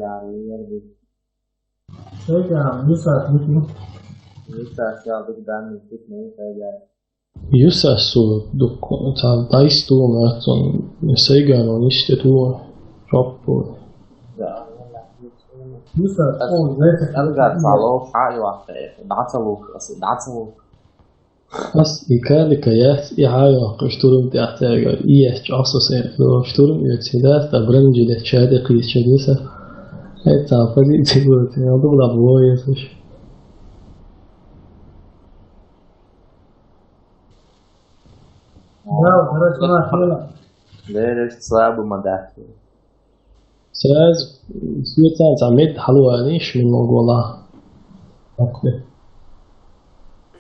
Yani Şey ya, Musa, Musa geldik ben gitmeyi söyleyeceğim. Jussassu taistuu seigano istetu rappu. Musa, زي أرجع صالوك عقلي وعقلي نعتلوك أصل نعتلوك As ikälika jäs i haja sturm tehtääga iäs assose sturm yötsiläs ta brandjile chade qischadusa et safari tigot ya dubla boyes. لا درجة ما حلوة. ليش صعب ومداخل Sraz suetan zamet halwanish min mongola. Okay.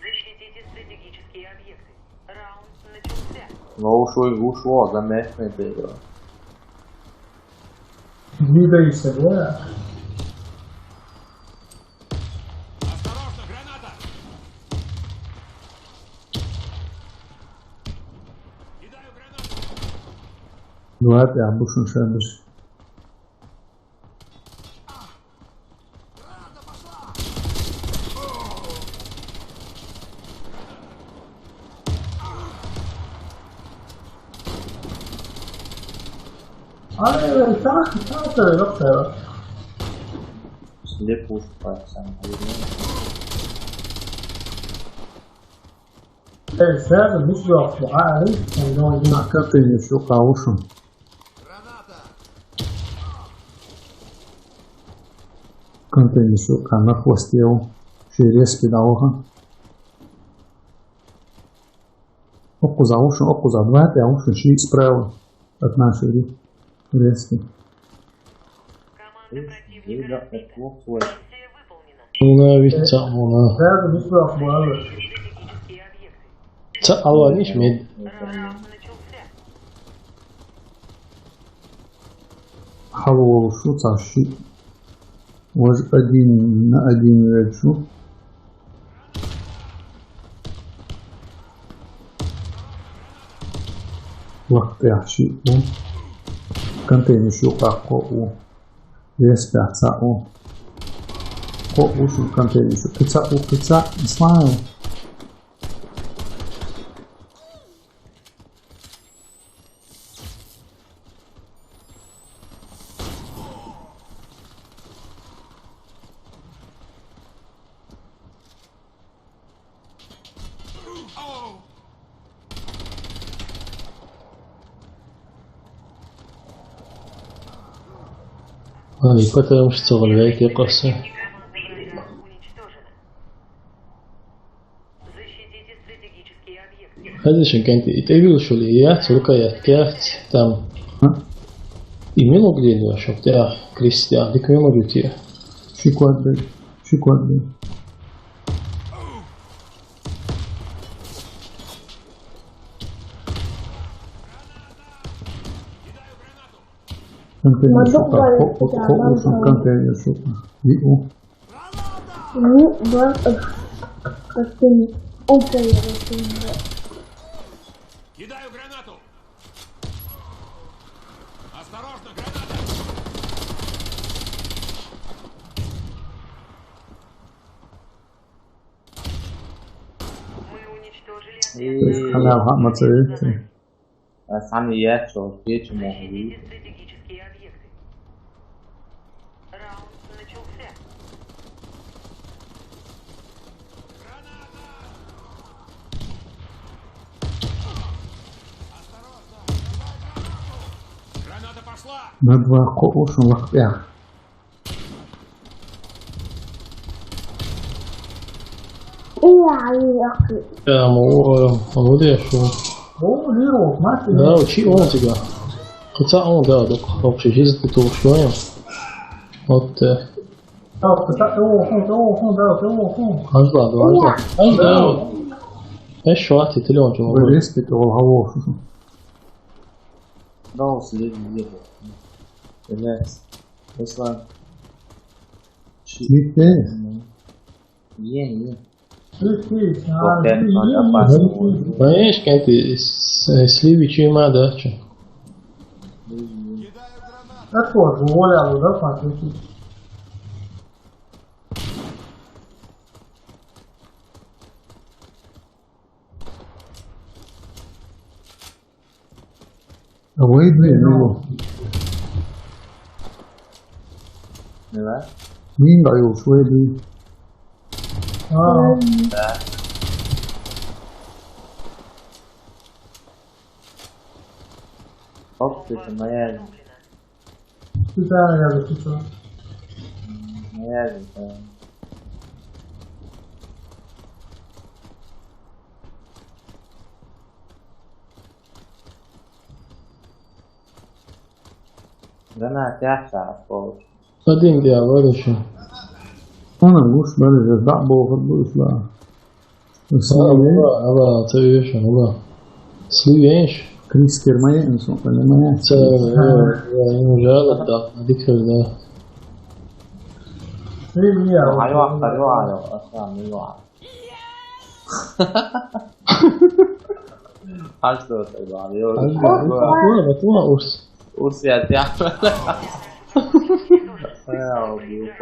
Защитите стратегические объекты. Раунд начался. Но ушло, замешанное было. Двигайся, да? Осторожно, граната! Кидаю гранату! Давайте я бушу ще більш. Граната пошла! Abi sana yok da. Слеп уж пальцем. Сразу مش بيقف عقلي اللي هو يجمع Катині шука ушом. Граната! Катині шука на хвості його. Ще резки на ухо. Оку за ушом, оку за два, а ушом ще справа. От нашої резки. Команда противника Да, разбита. это плохо. Миссия выполнена. Una vitsa ona. سразу مش بيقف معقلي. Стратегические объекты. Ca alwanish med. Раунд начался. Халву ушу цаши. Вот один на один реджу. وقت يحشي كنتين شوقا قوء يسبع تساء قوء شو كنتين شو كتساء إسماعيل Ani потому что валять якосы. Команда уничтожена. Защитите стратегические объекты. هذا شن كانت يتقبل شو ليه سلوكيات كافت تام. Именно глядел, что в тебя крестьян, дик мимо людей. شكوات بي كنتين شوقا قوء شو كنتين شوقا يقو Ну, да, как-то он появился. Кидаю гранату! Осторожно, граната! Мы уничтожили خليها بحق ما تصيرش بس عمليات شو كيف موجود. Защитите стратегические объекты. Раунд начался. Граната пошла! ندوى قوء شو وقت يا И я أخي. يا مو ده شو. هو هيرو ماشي. لا وشي اون تيجا. قطع اون ده دوك. هو شي جيز تتو شوية. وات. هجلا. ايش شو عطي تلون شو موجود. وريسبت والهوا شو Да, слеп где-то. Блять. Руслан. شيء تاني Не. ما ايش كانت سليبي شي ما داتش. Кидаю гранату! Это тоже уволял, да, смотрите. Away блин, ну. Nima? Ming ayol away блин. Hop, ты моя, Специально я записал. моя. Granat yaxshi qo'l. Один я выручу. Ona kuş böyle da boğur bu işler. Isınıyor. Ала, ты видишь, ала. Слышишь? Kriz girmeye en son ölemeye. Це я ему жало, да, дикер, да. Привет. Ayol, aslan yo'q. Hasta o'tadi, yo'q. Вот, урс. Ursiyat yaxshi. Ayol, yo'q.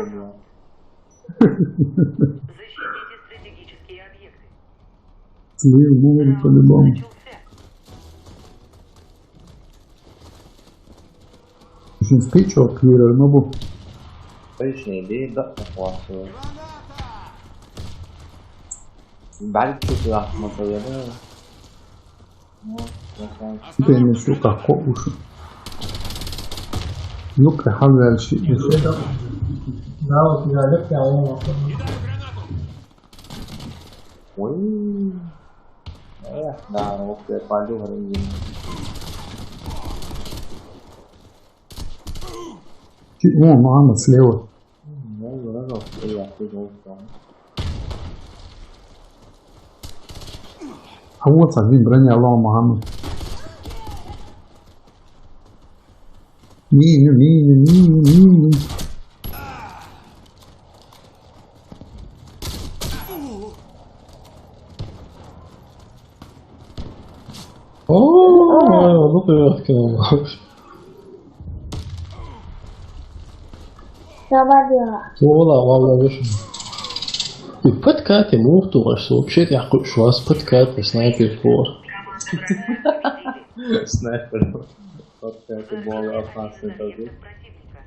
Защитите стратегические объекты. Слив море по-любому. Начался. Şimdi speech çok clear ama bu. Точнее, да, классно. Belki kötü atmasa ya da. Benim şu kakko uşu. Yok ya hal ver şey. Да, вот я легкий, а он вот. Ой. Да, вот я пойду грызу. О, мама слева. Ну, разок, я пришел. А вот один броня Аллаха Мухаммад. Мини. Ооо, ну ты открыл. Заводила. والله والله وش البودكات يموت وغش بشيت يحقق شو اس بودكات سنايبر فور Снайпер. Вот это было опасно тоже. Противника.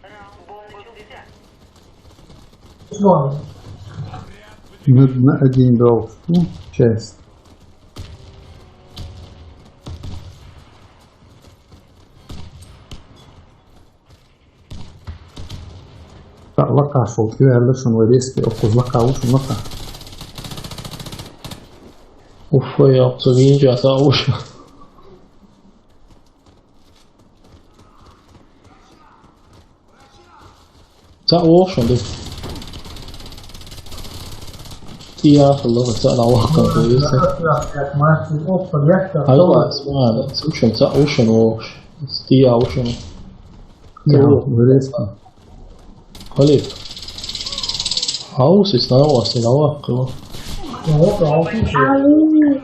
Раунд бомба начался. Что? На один дал. Ну, часть. Так, лака шел, кверли, шон вырезки, окуз лака, ушun лака. اوف يا قصدين جاسا وش تا وش عندك يا الله تعالى وقع كويس Как мастер, оп, подъехал. ايوه اسمع سوشن تا وشن وش تيا وشن Вырезки. خليك هاوس يسناوا سنوا قوا Вот, а он тут. Али.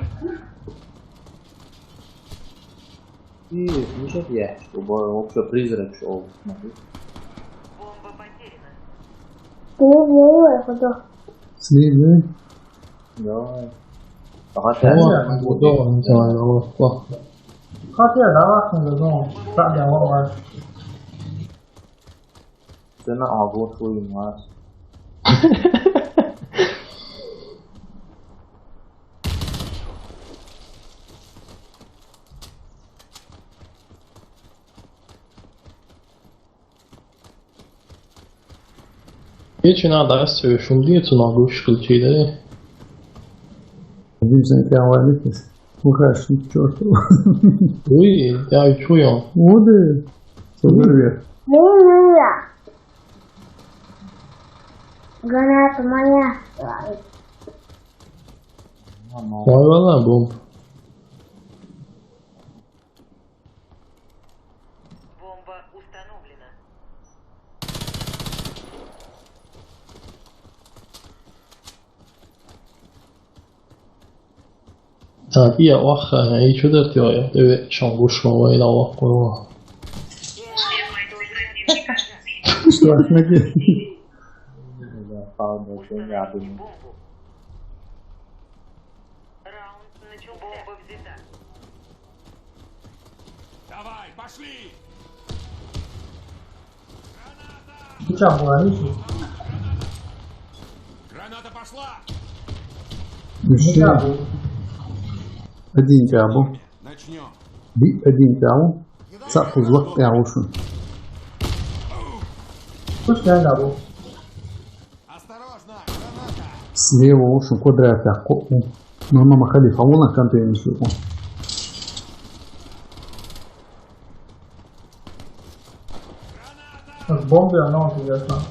И ничего я, чтобы вообще призрак шел. Смотри. Бомба потеряна. Ты не его Слив, Да. Ага, هو دور انت والله Хотя, давай, мы идем. Так, я вот. ты на агу свою мать. هیچی ندست شون دیگه تو ناگوش کلچیده Один sen кавалит. Украшен к черту. Ui, я чую. Оды. Вырви. Милая. Граната моя. Vay valla bomb. Бомба установлена. Tabii واخ هی شده تیایا دوی شانگوش رو ویلا واخ کنو Страшно. Да, правда, ты не один. Бомбу. Раунд начался. Бомба взята. Пошли! Tu ce-am bunărit? Граната пошла! Еще один пиабу. Начнем. Би один пиабу. Цапу злок пиабушу. Tu știai, da, bă. Осторожно! Граната! Слева ушу квадрат пиабу. Мама махали фауна кампейн шуку. Îți bombe înăuntru de asta.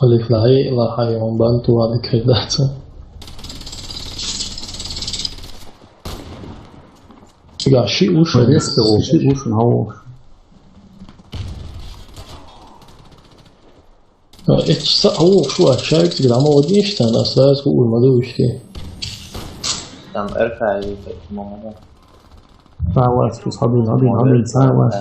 ولی فلای الله حیوان بند تو ولی کردت یا شی اوشن Резко уши ушу на ушу. شو aşağı gittik ama o değil işte aslında az uyumadı uçtu. Tam ارفع الموضوع. Савас, هابين سавас.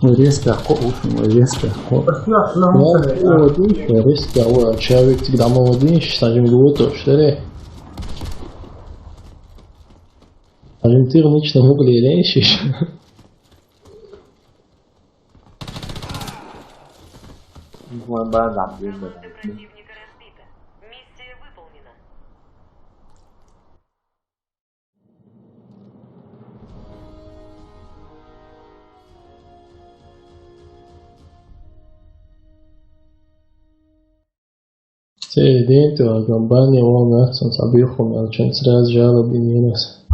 Резко ушу, резко. Îți fiu așa la Ya muntele. o değil işte risk ya o aşağı gittik ama o değil işte sadece bir to işte. Аргентина ничего не могли решить. Мой бардак есть. Команда противника разбита. Миссия выполнена. Sì, dentro la campagna uomo, senza più come al centro giallo di Minas.